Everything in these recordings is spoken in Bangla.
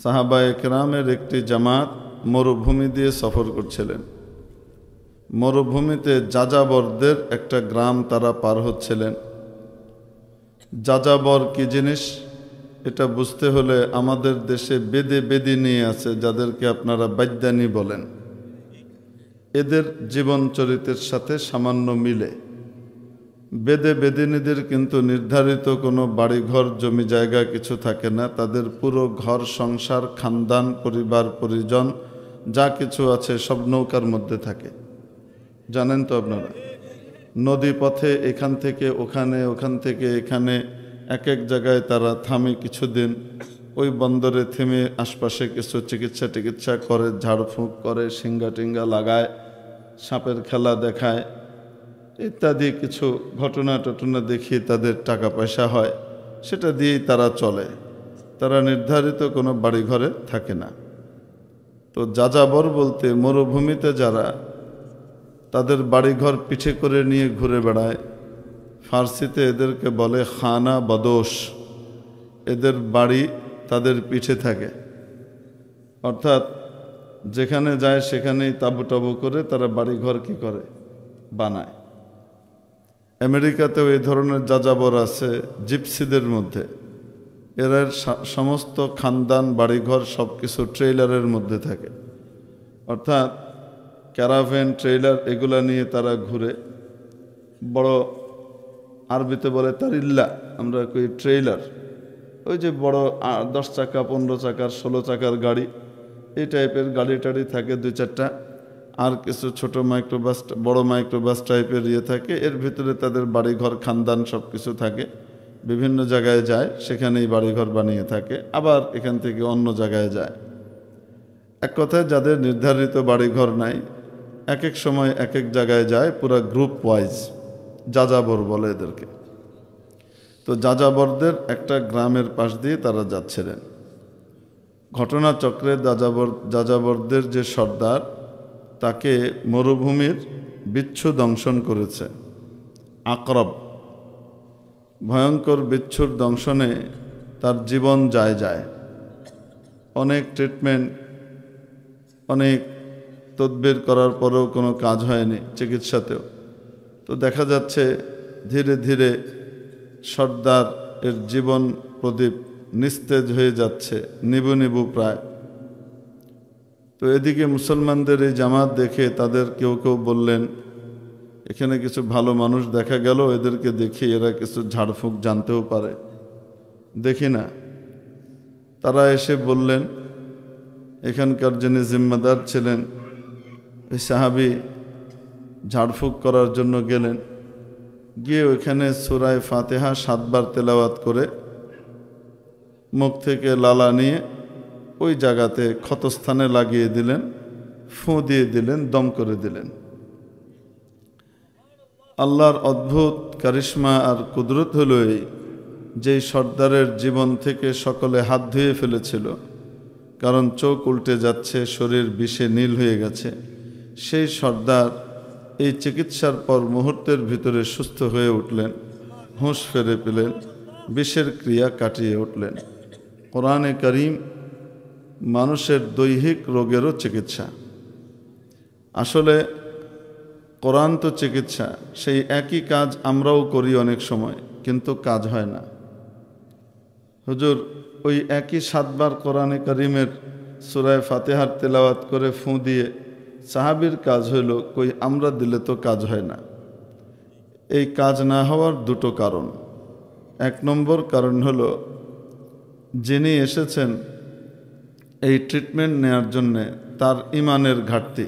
সাহাবায়ে কেরামের একটি জামাত মরুভূমি দিয়ে সফর করছিলেন। মরুভূমিতে যাযাবরদের একটা গ্রাম তারা পার হচ্ছিলেন। যাযাবর কি জিনিস এটা বুঝতে হলে আমাদের দেশে বেদিনী আছে, যাদেরকে আপনারা বাদ্যানী বলেন। এদের জীবন চরিত্রের সাথে সামান্য মিলে। বেদিনীদের কিন্তু নির্ধারিত কোনো বাড়িঘর জমি জায়গা কিছু থাকে না। তাদের পুরো ঘর সংসার, খানদান, পরিবার পরিজন যা কিছু আছে সব নৌকার মধ্যে থাকে। জানেন তো আপনারা, নদী পথে এখান থেকে ওখানে, ওখান থেকে এখানে, এক এক জায়গায় তারা থামে কিছুদিন। ওই বন্দরে থেমে আশপাশে কিছু চিকিৎসা করে, ঝাড়ফুঁক করে, সিঙ্গা টিঙ্গা লাগায়, সাপের খেলা দেখায়, ইত্যাদি কিছু ঘটনা টটনা দেখিয়ে তাদের টাকা পয়সা হয়, সেটা দিয়েই তারা চলে। তারা নির্ধারিত কোনো বাড়িঘরে থাকে না। তো যাযাবর বলতে মরুভূমিতে যারা তাদের বাড়িঘর পিঠে করে নিয়ে ঘুরে বেড়ায়, ফার্সিতে এদেরকে বলে খানা বদোশ। এদের বাড়ি তাদের পিঠে থাকে, অর্থাৎ যেখানে যায় সেখানেই তাবু টাবু করে তারা বাড়িঘর কি করে, বানায়। আমেরিকাতেও এই ধরনের যাযাবর আছে জিপসিদের মধ্যে। এরা সমস্ত খানদান, বাড়িঘর সব কিছু ট্রেইলারের মধ্যে থাকে, অর্থাৎ ক্যারাভ্যান, ট্রেইলার এগুলা নিয়ে তারা ঘুরে। বড় আরবিতে বলে তারিল্লা, আমরা কই ট্রেইলার, ওই যে বড় 10 চাকা, 15 চাকার, 16 চাকার গাড়ি, এই টাইপের গাড়ি টাড়ি থাকে 2-4টা। আর কিছু ছোট মাইক্রোবাস, বড় মাইক্রোবাস টাইপের থাকে। এর ভিতরে তাদের বাড়িঘর, খানদান সব কিছু থাকে। বিভিন্ন জায়গায় যায়, সেখানেই বাড়িঘর বানিয়ে থাকে, আবার এখান থেকে অন্য জায়গায় যায়। এক কথায় যাদের নির্ধারিত বাড়িঘর নাই, এক এক সময় এক এক জায়গায় যায়, পুরা গ্রুপ ওয়াইজ যাযাবর বলে এদেরকে। তো যাযাবরদের একটা গ্রামের পাশ দিয়ে তারা যাচ্ছিলেন। ঘটনাচক্রে যাযাবরদের যে সর্দার, তাকে মরুভূমির বিচ্ছু দংশন করেছে। আকরব, ভয়ঙ্কর বিচ্ছুর দংশনে তার জীবন যায়। অনেক ট্রিটমেন্ট, অনেক তদবির করার পরেও কোনো কাজ হয়নি, চিকিৎসাতেও। তো দেখা যাচ্ছে ধীরে ধীরে সর্দার এর জীবন প্রদীপ নিস্তেজ হয়ে যাচ্ছে, নিবু প্রায়। তো এদিকে মুসলমানদের এই জামাত দেখে তাদের কেউ কেউ বললেন, এখানে কিছু ভালো মানুষ দেখা গেল, এদেরকে দেখি এরা কিছু ঝাড়ফুঁক জানতেও পারে, দেখি না। তারা এসে বললেন, এখানকার যিনি জিম্মাদার ছিলেন ওই সাহাবী ঝাড়ফুঁক করার জন্য গেলেন। গিয়ে ওইখানে সূরা ফাতিহা 7 বার তেলাওয়াত করে মুখ থেকে লালা নিয়ে ওই জায়গাতে ক্ষতস্থানে লাগিয়ে দিলেন, ফুঁ দিয়ে দিলেন, দম করে দিলেন। আল্লাহর অদ্ভুত কারিশমা আর কুদরত হলো এই, যেই সর্দারের জীবন থেকে সকলে হাত ধুয়ে ফেলেছিল, কারণ চোখ উল্টে যাচ্ছে, শরীর বিষে নীল হয়ে গেছে, সেই সর্দার এই চিকিৎসার পর মুহূর্তের ভিতরে সুস্থ হয়ে উঠলেন, হুঁশ ফিরে পেলেন, বিষের ক্রিয়া কাটিয়ে উঠলেন। কোরআনে কারীম মানুষের দৈহিক রোগেরও চিকিৎসা। আসলে কোরআন তো চিকিৎসা, সেই একই কাজ আমরাও করি অনেক সময়, কিন্তু কাজ হয় না। হুজুর ওই একই 7 বার কোরআনে কারীমের সূরা ফাতিহার তেলাওয়াত করে ফুঁ দিয়ে সাহাবীর কাজ হইল, কই আমরা দিলে তো কাজ হয় না। এই কাজ না হওয়ার 2টো কারণ। 1 নম্বর কারণ হলো, যিনি এসেছেন এই ট্রিটমেন্ট নেয়ার জন্যে তার ইমানের ঘাটতি,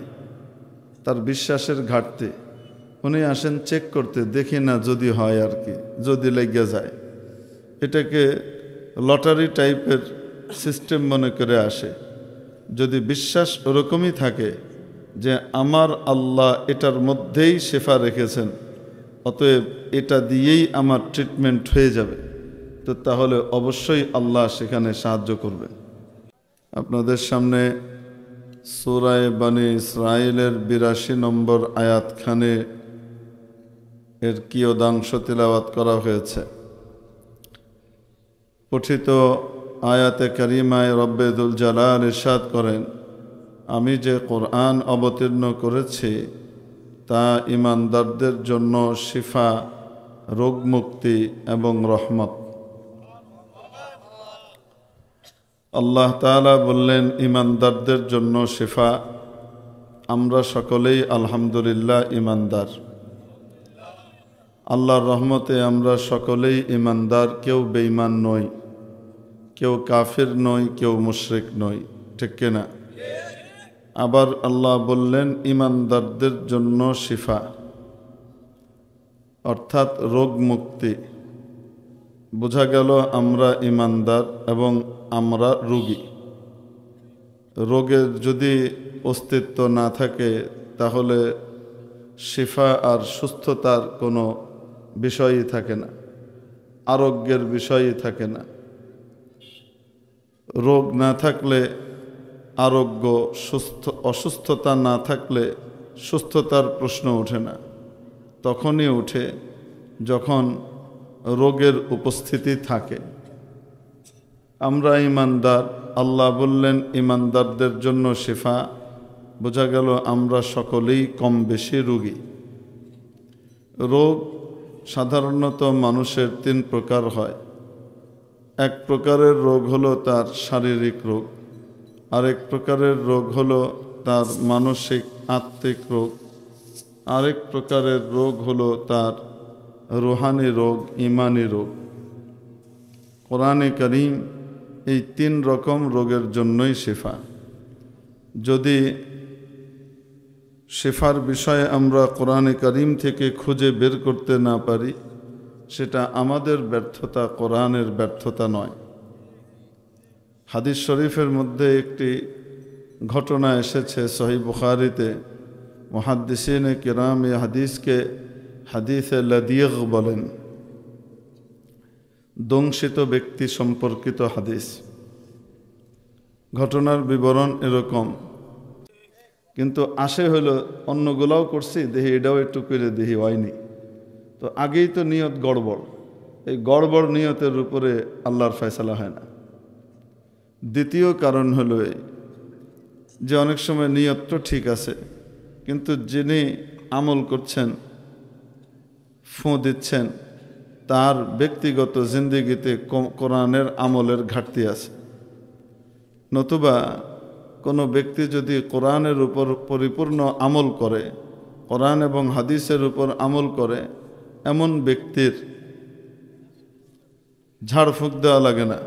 তার বিশ্বাসের ঘাটতি। উনি আসেন চেক করতে, দেখি না যদি হয় আর কি, যদি লেগে যায়। এটাকে লটারি টাইপের সিস্টেম মনে করে আসে। যদি বিশ্বাস ওরকমই থাকে যে আমার আল্লাহ এটার মধ্যেই শেফা রেখেছেন, অতএব এটা দিয়েই আমার ট্রিটমেন্ট হয়ে যাবে, তো তাহলে অবশ্যই আল্লাহ সেখানে সাহায্য করবেন। আপনাদের সামনে সূরা বনী ইসরাঈলের 82 নম্বর আয়াতখানে এর কিয়দাংশ তিলাওয়াত করা হয়েছে। পঠিত আয়াতে কারিমায় রব্বে দুল জালাল ইরশাদ করেন, আমি যে কোরআন অবতীর্ণ করেছি তা ঈমানদারদের জন্য শিফা, রোগমুক্তি এবং রহমত। আল্লাহ তাআলা বললেন ঈমানদারদের জন্য শিফা। আমরা সকলেই আলহামদুলিল্লাহ ঈমানদার। আল্লাহর রহমতে আমরা সকলেই ঈমানদার, কেউ বেঈমান নই, কেউ কাফির নই, কেউ মুশরিক নই, ঠিক কিনা? আবার আল্লাহ বললেন ঈমানদারদের জন্য শিফা, অর্থাৎ রোগ মুক্তি। বোঝা গেল আমরা ঈমানদার এবং আমরা রোগী। রোগের যদি অস্তিত্ব না থাকে তাহলে শিফা আর সুস্থতার কোনো বিষয়ই থাকে না, আরোগ্যের বিষয়ই থাকে না। রোগ না থাকলে আরোগ্য, অসুস্থতা না থাকলে সুস্থতার প্রশ্ন ওঠে না। তখনই ওঠে যখন রোগের উপস্থিতি থাকে। আমরা ঈমানদার, আল্লাহ বললেন ঈমানদারদের জন্য শিফা। বোঝা গেল আমরা সকলেই কম বেশি রোগী। রোগ সাধারণত মানুষের 3 প্রকার হয়। এক প্রকারের রোগ হলো তার শারীরিক রোগ, আরেক প্রকারের রোগ হলো তার মানসিক আত্মিক রোগ, আরেক প্রকারের রোগ হলো তার রুহানি রোগ, ঈমানি রোগ। কোরআনে কারীম এই 3 রকম রোগের জন্যই শিফা। যদি শিফার বিষয়ে আমরা কোরআনে কারীম থেকে খুঁজে বের করতে না পারি, সেটা আমাদের ব্যর্থতা, কোরআনের ব্যর্থতা নয়। হাদিস শরীফের মধ্যে একটি ঘটনা এসেছে সহিহ বুখারীতে। মুহাদ্দিসিনে কিরাম এই হাদিসকে হাদিসে লাদিগ বলেন, দংশিত ব্যক্তি সম্পর্কিত হাদিস। ঘটনার বিবরণ এরকম, কিন্তু আসে হলো অন্যগুলাও করছি, দেখি এটাও একটু করে দেখি হয়নি। তো আগেই তো নিয়ত গড়বড়। এই গড়বড় নিয়তের উপরে আল্লাহর ফয়সালা হয় না। দ্বিতীয় কারণ হলো এই যে অনেক সময় নিয়ত তো ঠিক আছে, কিন্তু যিনি আমল করছেন, ফোঁ দিচ্ছেন, তার ব্যক্তিগত জিন্দেগিতে কোরআনের আমলের ঘাটতি আছে। নতুবা কোনো ব্যক্তি যদি কোরআনের উপর পরিপূর্ণ আমল করে, কোরআন এবং হাদিসের উপর আমল করে, এমন ব্যক্তির ঝাড়ফুঁক দেওয়া লাগে না,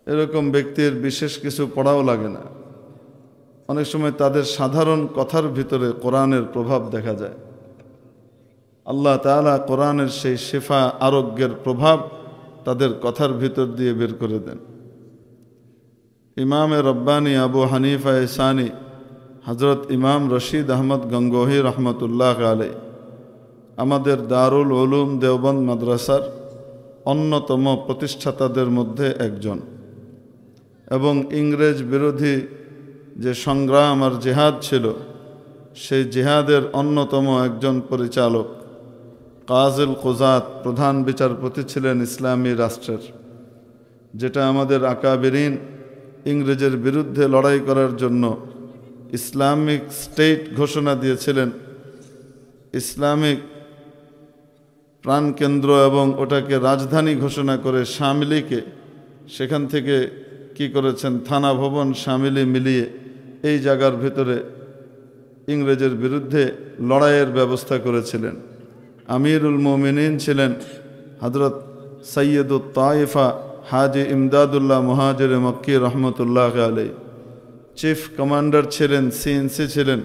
এরকম ব্যক্তির বিশেষ কিছু পড়াও লাগে না। অনেক সময় তাদের সাধারণ কথার ভিতরে কোরআনের প্রভাব দেখা যায়। আল্লাহ তাআলা কোরআনের সেই শিফা, আরোগ্যের প্রভাব তাদের কথার ভিতর দিয়ে বের করে দেন। ইমামে রব্বানি আবু হানিফা ইসানি হযরত ইমাম রশিদ আহমদ গঙ্গোহী রহমতুল্লাহ আলাইহি আমাদের দারুল উলুম দেওবন্দ মাদ্রাসার অন্যতম প্রতিষ্ঠাতাদের মধ্যে একজন, এবং ইংরেজ বিরোধী যে সংগ্রাম আর জিহাদ ছিল, সেই জিহাদের অন্যতম একজন পরিচালক। কাজিল কুজাত, প্রধান বিচারপতি ছিলেন ইসলামী রাষ্ট্রের, যেটা আমাদের আকাবিরিন ইংরেজের বিরুদ্ধে লড়াই করার জন্য ইসলামিক স্টেট ঘোষণা দিয়েছিলেন। ইসলামিক প্রাণকেন্দ্র এবং ওটাকে রাজধানী ঘোষণা করে শামিলিকে সেখান থেকে কি করেছেন, থানা ভবন শামিলি মিলিয়ে এই জায়গার ভিতরে ইংরেজের বিরুদ্ধে লড়াইয়ের ব্যবস্থা করেছিলেন। আমিরুল মুমিনিন ছিলেন হযরত সৈয়দুত তায়েফা হাজি ইমদাদুল্লাহ মুহাজির মক্কি রহমতুল্লাহ আলাইহি। চিফ কমান্ডার ছিলেন, সিএনসি ছিলেন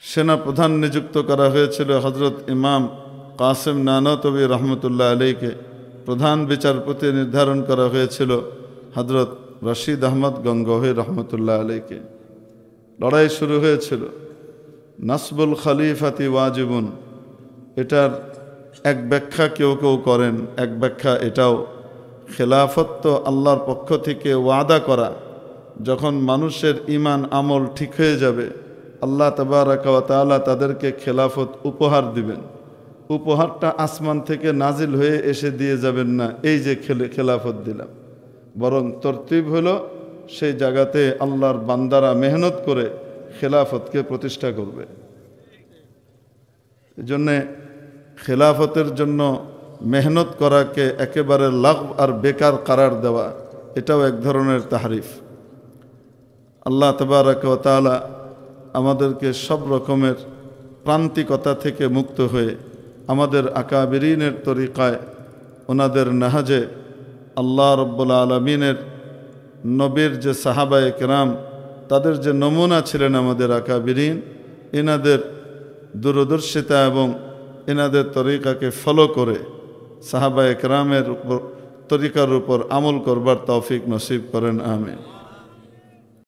সেনা প্রধান নিযুক্ত করা হয়েছিল হযরত ইমাম কাসিম নানতবী রহমতুল্লাহ আলাইকে। প্রধান বিচারপতি নির্ধারণ করা হয়েছিল হযরত রশিদ আহমদ গঙ্গোহী রহমতুল্লাহ আলাইকে। লড়াই শুরু হয়েছিল। নাসবুল খলিফাতি ওয়াজিবুন, এটার এক ব্যাখ্যা কেউ কেউ করেন, এক ব্যাখ্যা এটাও, খেলাফত তো আল্লাহর পক্ষ থেকে ওয়াদা করা। যখন মানুষের ঈমান আমল ঠিক হয়ে যাবে, আল্লাহ তাবারাকা ওয়া তাআলা তাদেরকে খেলাফত উপহার দিবেন। উপহারটা আসমান থেকে নাজিল হয়ে এসে দিয়ে যাবেন না, এই যে খেলাফত দিলাম, বরং তরতিব হলো সেই জায়গাতে আল্লাহর বান্দারা মেহনত করে খেলাফতকে প্রতিষ্ঠা করবে। এজন্যে খেলাফতের জন্য মেহনত করাকে একেবারে লাগব আর বেকার করার দেওয়া, এটাও এক ধরনের তাহরিফ। আল্লাহ তাবারক ওয়া তাআলা আমাদেরকে সব রকমের প্রান্তিকতা থেকে মুক্ত হয়ে আমাদের আকাবিরিনের তরিকায়, ওনাদের নাহাজে, আল্লাহ রব্বুল আলমিনের নবীর যে সাহাবায়ে কেরাম, তাদের যে নমুনা ছিলেন আমাদের আকাবিরিন, এনাদের দূরদর্শিতা এবং এনাদের তরিকাকে ফলো করে সাহাবায়ে কেরামের উপর তরিকার উপর আমল করবার তৌফিক নসিব করেন, আমিন।